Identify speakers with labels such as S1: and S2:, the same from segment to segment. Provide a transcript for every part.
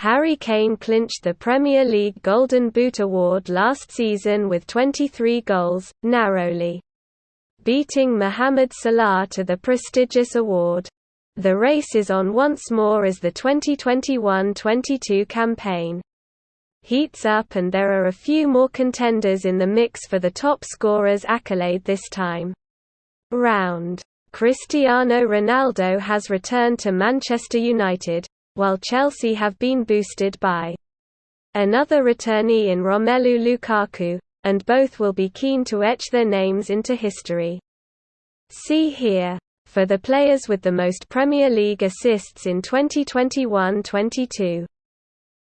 S1: Harry Kane clinched the Premier League Golden Boot award last season with 23 goals, narrowly beating Mohamed Salah to the prestigious award. The race is on once more as the 2021-22 campaign heats up, and there are a few more contenders in the mix for the top scorer's accolade this time round. Cristiano Ronaldo has returned to Manchester United, while Chelsea have been boosted by another returnee in Romelu Lukaku, and both will be keen to etch their names into history. See here. For the players with the most Premier League assists in 2021-22.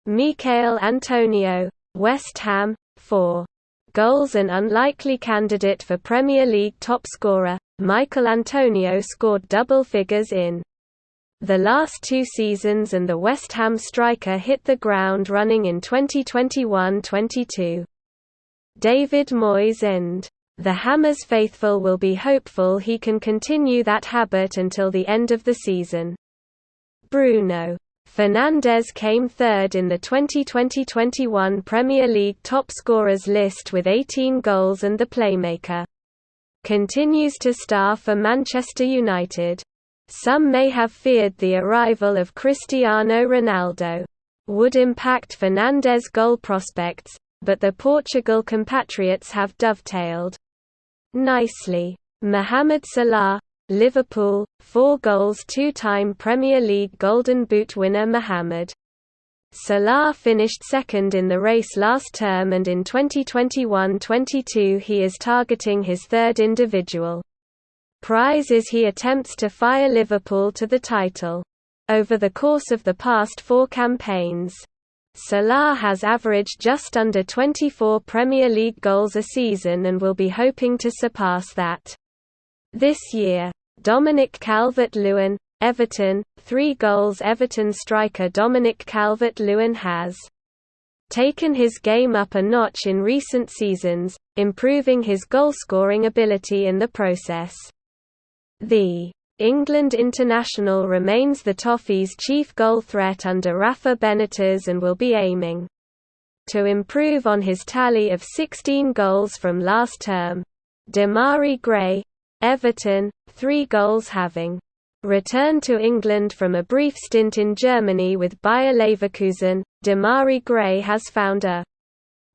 S1: Michail Antonio, West Ham, 4 goals. An unlikely candidate for Premier League top scorer, Michail Antonio scored double figures in the last 2 seasons, and the West Ham striker hit the ground running in 2021-22. David Moyes and the Hammers faithful will be hopeful he can continue that habit until the end of the season. Bruno Fernandes came third in the 2020-21 Premier League top scorers list with 18 goals, and the playmaker continues to star for Manchester United. Some may have feared the arrival of Cristiano Ronaldo would impact Fernandes' goal prospects, but the Portugal compatriots have dovetailed nicely. Mohamed Salah, Liverpool, 4 goals. 2-time Premier League Golden Boot winner Mohamed Salah finished second in the race last term, and in 2021-22 he is targeting his third individual prize as he attempts to fire Liverpool to the title. Over the course of the past 4 campaigns, Salah has averaged just under 24 Premier League goals a season and will be hoping to surpass that this year. Dominic Calvert-Lewin, Everton, 3 goals. Everton striker Dominic Calvert-Lewin has taken his game up a notch in recent seasons, improving his goal-scoring ability in the process. The England international remains the Toffees' chief goal threat under Rafa Benitez and will be aiming to improve on his tally of 16 goals from last term. Demarai Gray, Everton, 3 goals. Having returned to England from a brief stint in Germany with Bayer Leverkusen, Demarai Gray has found a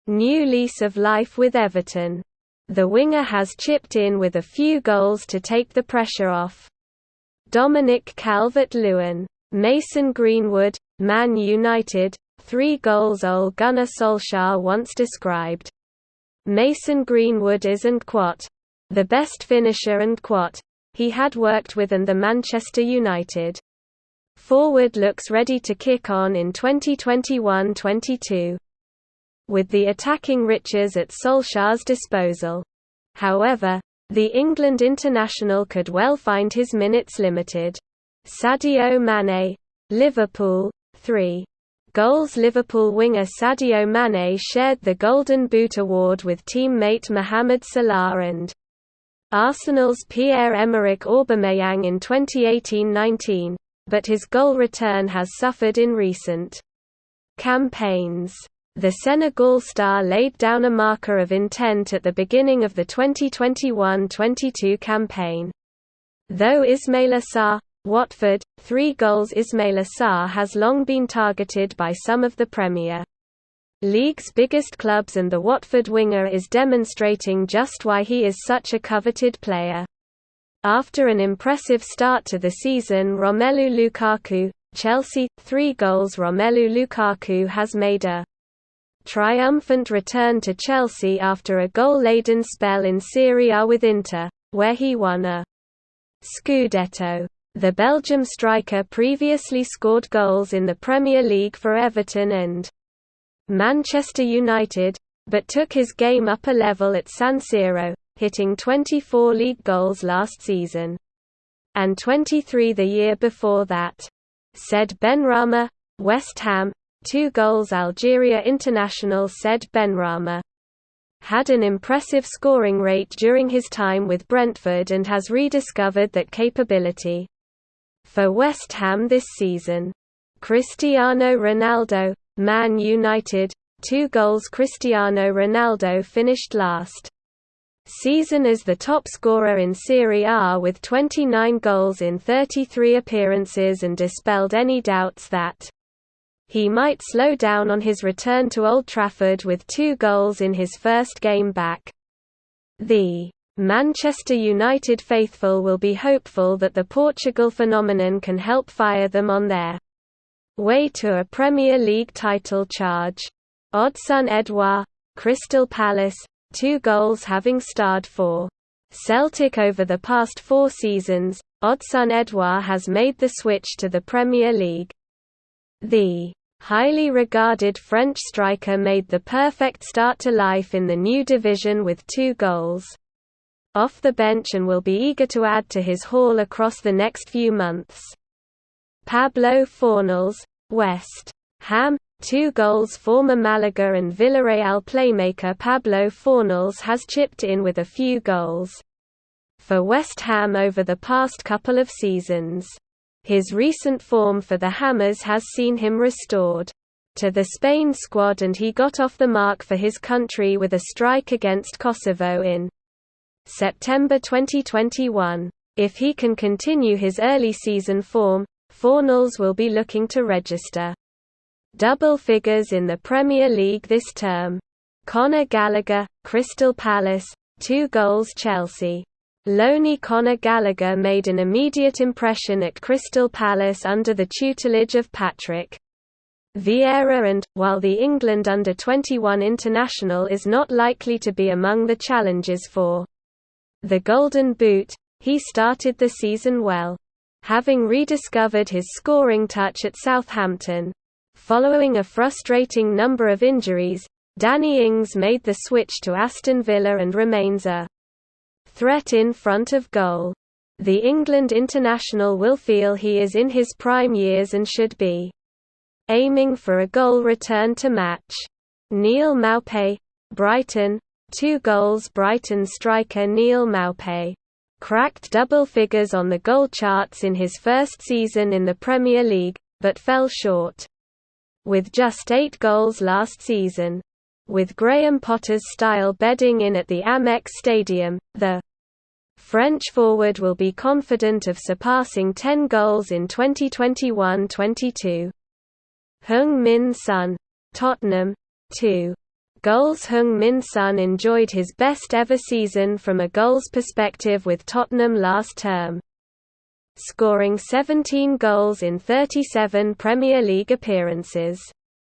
S1: new lease of life with Everton. The winger has chipped in with a few goals to take the pressure off Dominic Calvert-Lewin. Mason Greenwood, Man United, 3 goals. Ole Gunnar Solskjaer once described Mason Greenwood as and quote, the best finisher and quote, he had worked with, and the Manchester United forward looks ready to kick on in 2021-22. With the attacking riches at Solskjaer's disposal. However, the England international could well find his minutes limited. Sadio Mane, Liverpool, 3 goals. Liverpool winger Sadio Mane shared the Golden Boot award with teammate Mohamed Salah and Arsenal's Pierre-Emerick Aubameyang in 2018-19, but his goal return has suffered in recent campaigns. The Senegal star laid down a marker of intent at the beginning of the 2021-22 campaign. Though Ismaila Sarr, Watford, 3 goals. Ismaila Sarr has long been targeted by some of the Premier League's biggest clubs, and the Watford winger is demonstrating just why he is such a coveted player. After an impressive start to the season, Romelu Lukaku, Chelsea, 3 goals. Romelu Lukaku has made a triumphant return to Chelsea after a goal-laden spell in Serie A with Inter, where he won a Scudetto. The Belgium striker previously scored goals in the Premier League for Everton and Manchester United, but took his game up a level at San Siro, hitting 24 league goals last season and 23 the year before that. Said Benrahma, West Ham, 2 goals. Algeria international Said Benrahma had an impressive scoring rate during his time with Brentford and has rediscovered that capability for West Ham this season. Cristiano Ronaldo, Man United, 2 goals. Cristiano Ronaldo finished last season as the top scorer in Serie A with 29 goals in 33 appearances and dispelled any doubts that he might slow down on his return to Old Trafford with 2 goals in his first game back. The Manchester United faithful will be hopeful that the Portugal phenomenon can help fire them on their way to a Premier League title charge. Odsonne Edouard, Crystal Palace, 2 goals. Having starred for Celtic over the past 4 seasons, Odsonne Edouard has made the switch to the Premier League. The highly regarded French striker made the perfect start to life in the new division with 2 goals off the bench and will be eager to add to his haul across the next few months. Pablo Fornals, West Ham, 2 goals. Former Malaga and Villarreal playmaker Pablo Fornals has chipped in with a few goals for West Ham over the past couple of seasons. His recent form for the Hammers has seen him restored to the Spain squad, and he got off the mark for his country with a strike against Kosovo in September 2021. If he can continue his early season form, Fornals will be looking to register double figures in the Premier League this term. Conor Gallagher, Crystal Palace, 2 goals. Chelsea loanee Conor Gallagher made an immediate impression at Crystal Palace under the tutelage of Patrick Vieira and, while the England under-21 international is not likely to be among the challengers for the Golden Boot, he started the season well, having rediscovered his scoring touch at Southampton. Following a frustrating number of injuries, Danny Ings made the switch to Aston Villa and remains a threat in front of goal. The England international will feel he is in his prime years and should be aiming for a goal return to match. Neil Maupay, Brighton, 2 goals. Brighton striker Neil Maupay cracked double figures on the goal charts in his first season in the Premier League, but fell short with just 8 goals last season. With Graham Potter's style bedding in at the Amex Stadium, the French forward will be confident of surpassing 10 goals in 2021-22. Heung-min Son, Tottenham, 2 goals. Heung-min Son enjoyed his best ever season from a goals perspective with Tottenham last term, scoring 17 goals in 37 Premier League appearances.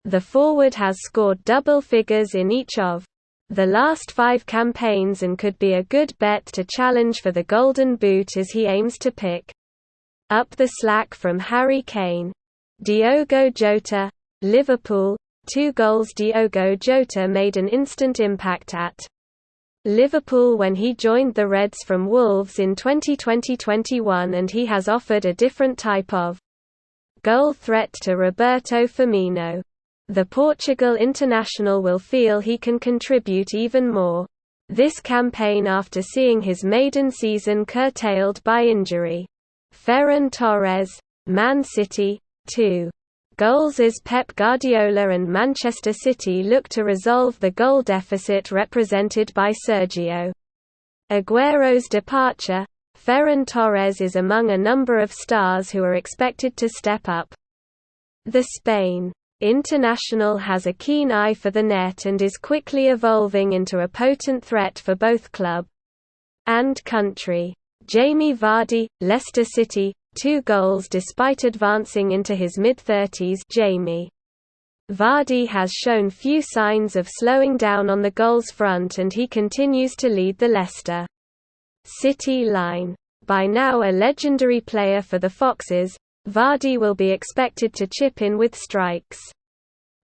S1: The forward has scored double figures in each of the last 5 campaigns and could be a good bet to challenge for the Golden Boot as he aims to pick up the slack from Harry Kane. Diogo Jota, Liverpool, 2 goals. Diogo Jota made an instant impact at Liverpool when he joined the Reds from Wolves in 2020-21, and he has offered a different type of goal threat to Roberto Firmino. The Portugal international will feel he can contribute even more this campaign after seeing his maiden season curtailed by injury. Ferran Torres, Man City, 2 goals as Pep Guardiola and Manchester City look to resolve the goal deficit represented by Sergio Aguero's departure. Ferran Torres is among a number of stars who are expected to step up. The Spain international has a keen eye for the net and is quickly evolving into a potent threat for both club and country. Jamie Vardy, Leicester City, 2 goals. Despite advancing into his mid-30s, Jamie Vardy has shown few signs of slowing down on the goals front, and he continues to lead the Leicester City line. By now a legendary player for the Foxes, Vardy will be expected to chip in with strikes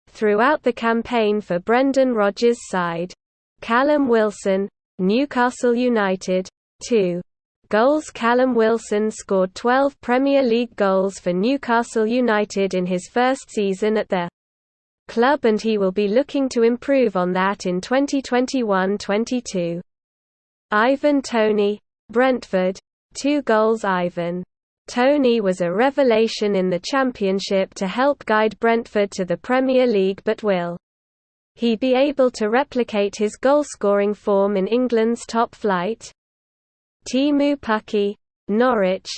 S1: throughout the campaign for Brendan Rodgers' side. Callum Wilson, Newcastle United, 2 goals. Callum Wilson scored 12 Premier League goals for Newcastle United in his first season at the club, and he will be looking to improve on that in 2021-22. Ivan Toney, Brentford, 2 goals. Ivan Tony was a revelation in the Championship to help guide Brentford to the Premier League, but will he be able to replicate his goal-scoring form in England's top flight? Teemu Pukki, Norwich,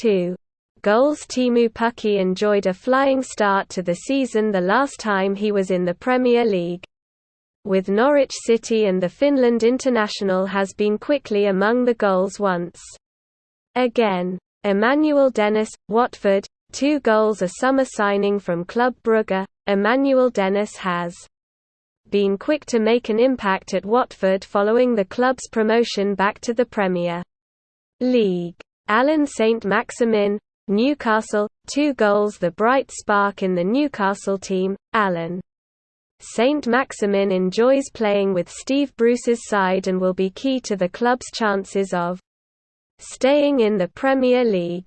S1: 2 goals. Teemu Pukki enjoyed a flying start to the season the last time he was in the Premier League. With Norwich City, and the Finland international has been quickly among the goals once again. Emmanuel Dennis, Watford, 2 goals. A summer signing from Club Brugge, Emmanuel Dennis has been quick to make an impact at Watford following the club's promotion back to the Premier League. Alan Saint-Maximin, Newcastle, 2 goals. The bright spark in the Newcastle team, Alan Saint-Maximin enjoys playing with Steve Bruce's side and will be key to the club's chances of staying in the Premier League.